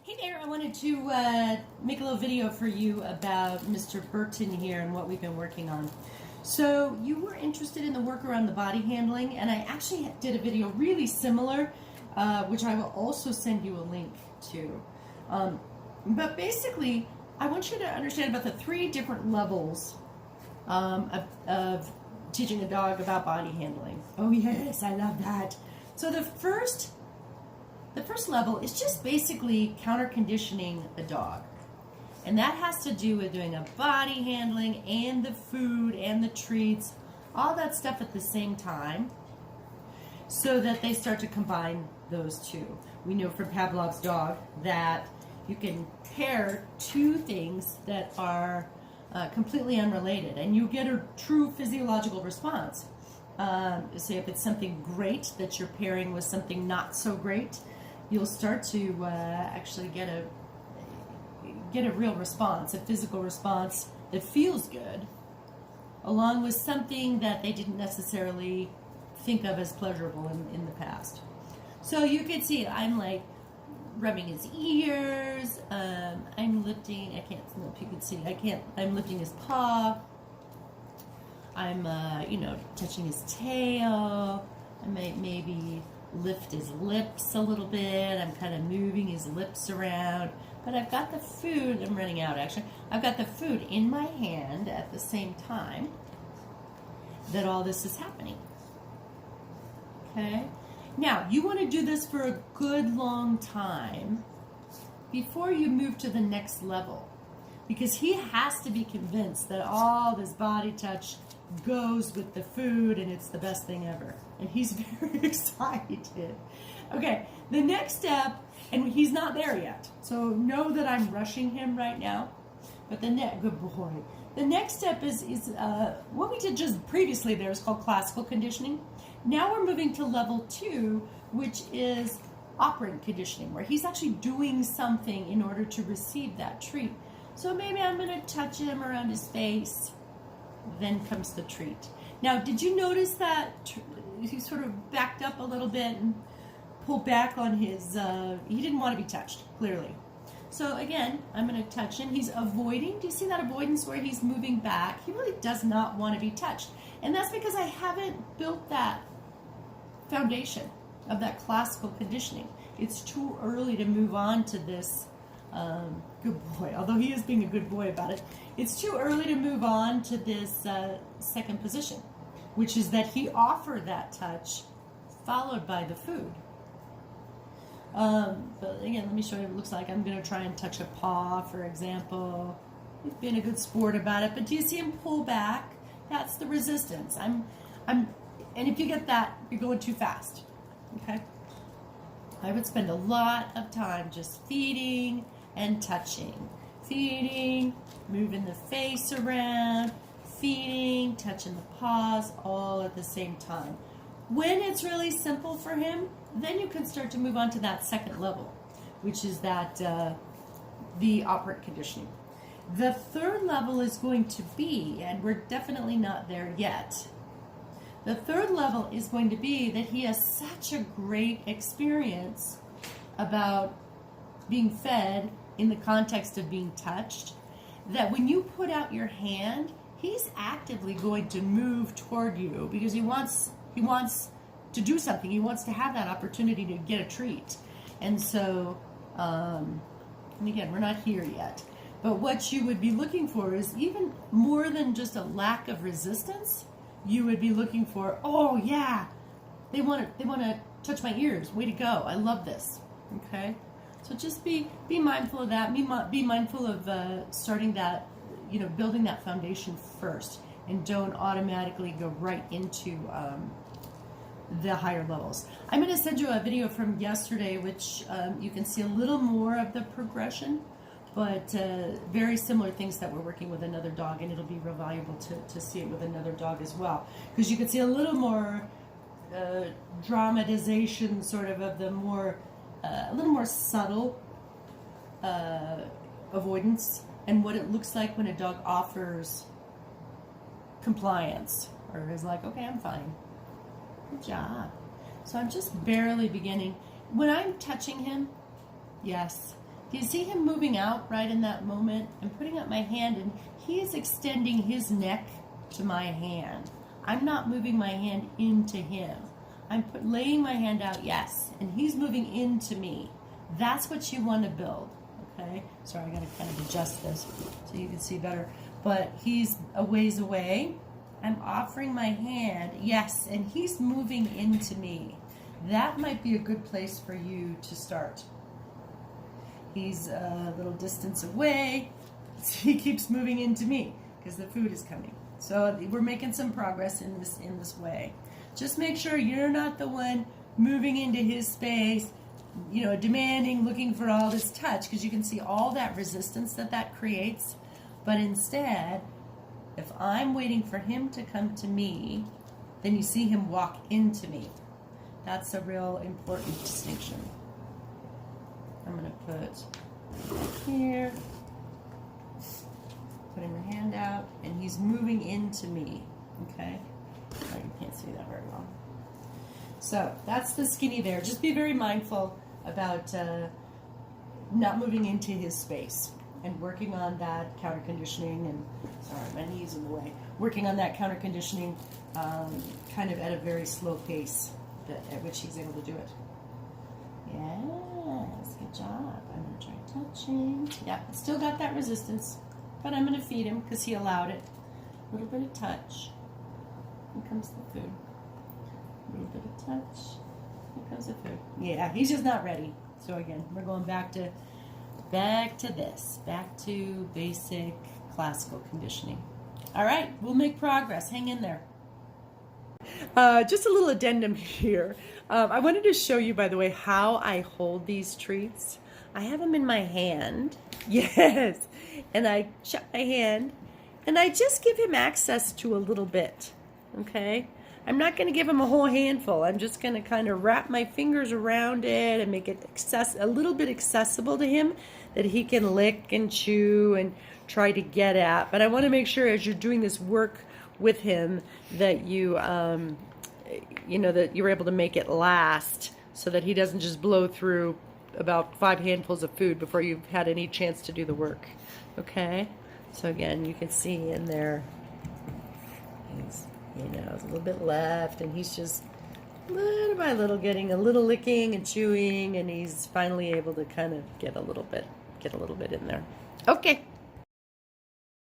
Hey there, I wanted to make a little video for you about Mr. Burton here and what we've been working on. So you were interested in the work around the body handling, and I actually did a video really similar, which I will also send you a link to. But basically, I want you to understand about the 3 different levels of teaching a dog about body handling. Oh yes, I love that. So the first level is just basically counter conditioning a dog. And that has to do with doing a body handling and the food and the treats, all that stuff at the same time, so that they start to combine those two. We know from Pavlov's dog that you can pair 2 things that are completely unrelated, and you get a true physiological response. So if it's something great that you're pairing with something not so great, you'll start to actually get a real response, a physical response that feels good, along with something that they didn't necessarily think of as pleasurable in the past. So you can see I'm like rubbing his ears, I'm lifting, I can't know if you can see, I'm lifting his paw, I'm touching his tail, I might maybe lift his lips a little bit. I'm kind of moving his lips around. But I've got the food, I'm running out actually. I've got the food in my hand at the same time that all this is happening. Okay? Now, you want to do this for a good long time before you move to the next level. Because he has to be convinced that all this body touch goes with the food and it's the best thing ever. And he's very excited. Okay, the next step, and he's not there yet, so know that I'm rushing him right now. But good boy. The next step is what we did just previously there is called classical conditioning. Now we're moving to level 2, which is operant conditioning, where he's actually doing something in order to receive that treat. So maybe I'm going to touch him around his face. Then comes the treat. Now, did you notice that he sort of backed up a little bit and pulled back on his, he didn't want to be touched, clearly. So again, I'm going to touch him. He's avoiding. Do you see that avoidance where he's moving back? He really does not want to be touched. And that's because I haven't built that foundation of that classical conditioning. It's too early to move on to this good boy, although he is being a good boy about it. It's too early to move on to this second position, which is that he offered that touch followed by the food. But again, let me show you what it looks like. I'm going to try and touch a paw, for example. He's being a good sport about it, but do you see him pull back? That's the resistance. And if you get that, you're going too fast. Okay? I would spend a lot of time just feeding and touching. Feeding, moving the face around, feeding, touching the paws, all at the same time. When it's really simple for him, then you can start to move on to that second level, which is that the operant conditioning. The third level is going to be, and we're definitely not there yet, the third level is going to be that he has such a great experience about being fed in the context of being touched, that when you put out your hand, he's actively going to move toward you because he wants to do something. He wants to have that opportunity to get a treat. And so, and again, we're not here yet, but what you would be looking for is even more than just a lack of resistance. You would be looking for, oh yeah, they want to touch my ears. Way to go! I love this. Okay. So just be mindful of that. Be mindful of starting that, building that foundation first, and don't automatically go right into the higher levels. I'm going to send you a video from yesterday, which you can see a little more of the progression, but very similar things that we're working with another dog, and it'll be real valuable to see it with another dog as well, because you can see a little more dramatization, sort of the more a little more subtle avoidance, and what it looks like when a dog offers compliance or is like, okay, I'm fine. Good job. So I'm just barely beginning. When I'm touching him, yes, Do you see him moving out right in that moment? I'm putting up my hand and he is extending his neck to my hand. I'm not moving my hand into him. I'm laying my hand out, yes, and he's moving into me. That's what you want to build, okay? Sorry, I got to kind of adjust this so you can see better. But he's a ways away. I'm offering my hand, yes, and he's moving into me. That might be a good place for you to start. He's a little distance away. He keeps moving into me because the food is coming. So we're making some progress in this way. Just make sure you're not the one moving into his space, you know, demanding, looking for all this touch, because you can see all that resistance that creates. But instead, if I'm waiting for him to come to me, then you see him walk into me. That's a real important distinction. I'm going to put here, putting the hand out, and he's moving into me, okay? Oh, you can't see that very well. So that's the skinny there. Just be very mindful about not moving into his space and working on that counter conditioning. And sorry, my knee's in the way. Working on that counter conditioning kind of at a very slow pace at which he's able to do it. Yes, good job. I'm going to try touching. Yeah, still got that resistance, but I'm going to feed him because he allowed it. A little bit of touch. Here comes the food. A little bit of touch. Here comes the food. Yeah, he's just not ready. So again, we're going back to this. Back to basic classical conditioning. All right, we'll make progress. Hang in there. Just a little addendum here. I wanted to show you, by the way, how I hold these treats. I have them in my hand. Yes. And I shut my hand, and I just give him access to a little bit. Okay? I'm not going to give him a whole handful. I'm just going to kind of wrap my fingers around it and make it a little bit accessible to him that he can lick and chew and try to get at. But I want to make sure as you're doing this work with him that you, that you're able to make it last so that he doesn't just blow through about 5 handfuls of food before you've had any chance to do the work. Okay? So again, you can see in there, he's, there's a little bit left, and he's just little by little getting a little licking and chewing, and he's finally able to kind of get a little bit in there. Okay.